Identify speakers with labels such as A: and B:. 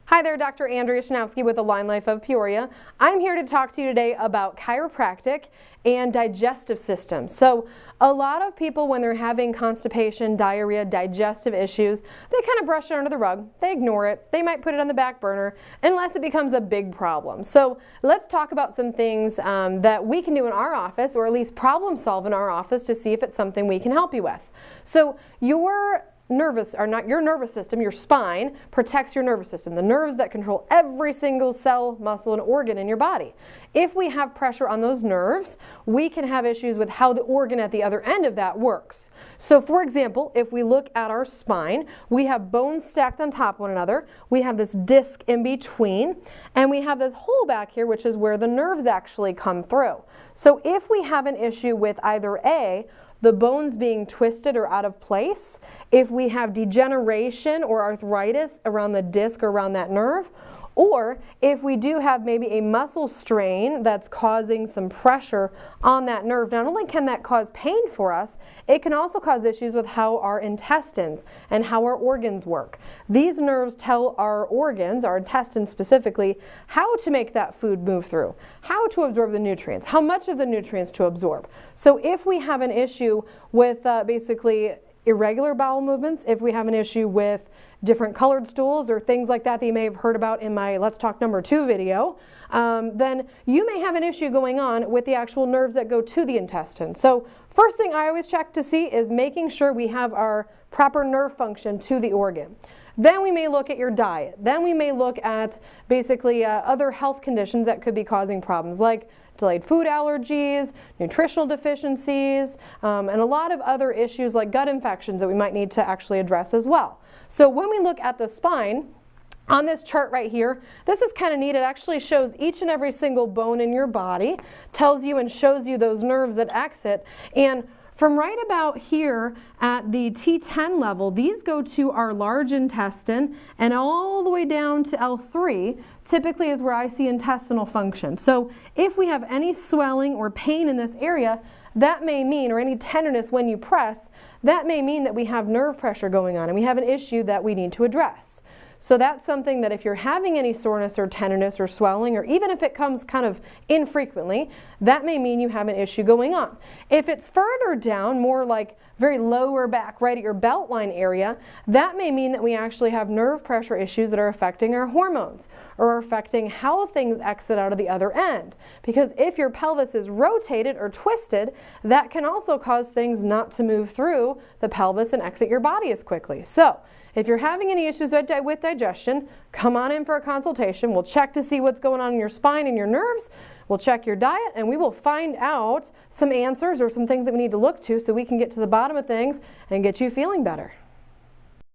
A: Hi there, Dr. Andrea Shanowski with the Line Life of Peoria. I'm here to talk to you today about chiropractic and digestive systems. So a lot of people, when they're having constipation, diarrhea, digestive issues, they kind of brush it under the rug. They ignore it. They might put it on the back burner unless it becomes a big problem. So let's talk about some things that we can do in our office, or at least problem solve in our office, to see if it's something we can help you with. So your nervous system, your spine, protects your nervous system, the nerves that control every single cell, muscle, and organ in your body. If we have pressure on those nerves, we can have issues with how the organ at the other end of that works. So for example, if we look at our spine, we have bones stacked on top of one another, we have this disc in between, and we have this hole back here, which is where the nerves actually come through. So if we have an issue with either A, the bones being twisted or out of place, if we have degeneration or arthritis around the disc or around that nerve, or if we do have maybe a muscle strain that's causing some pressure on that nerve, not only can that cause pain for us, it can also cause issues with how our intestines and how our organs work. These nerves tell our organs, our intestines specifically, how to make that food move through, how to absorb the nutrients, how much of the nutrients to absorb. So if we have an issue with basically irregular bowel movements, if we have an issue with different colored stools or things like that you may have heard about in my Let's Talk number 2 video, then you may have an issue going on with the actual nerves that go to the intestine. So first thing I always check to see is making sure we have our proper nerve function to the organ. Then we may look at your diet. Then we may look at basically other health conditions that could be causing problems, like delayed food allergies, nutritional deficiencies, and a lot of other issues like gut infections that we might need to actually address as well. So when we look at the spine, on this chart right here, this is kind of neat. It actually shows each and every single bone in your body, tells you and shows you those nerves that exit. And from right about here at the T10 level, these go to our large intestine, and all the way down to L3 typically is where I see intestinal function. So if we have any swelling or pain in this area, that may mean, or any tenderness when you press, that may mean that we have nerve pressure going on and we have an issue that we need to address. So that's something that if you're having any soreness or tenderness or swelling, or even if it comes kind of infrequently, that may mean you have an issue going on. If it's further down, more like very lower back, right at your belt line area, that may mean that we actually have nerve pressure issues that are affecting our hormones or are affecting how things exit out of the other end. Because if your pelvis is rotated or twisted, that can also cause things not to move through the pelvis and exit your body as quickly. So if you're having any issues with digestion, come on in for a consultation. We'll check to see what's going on in your spine and your nerves. We'll check your diet, and we will find out some answers or some things that we need to look to so we can get to the bottom of things and get you feeling better.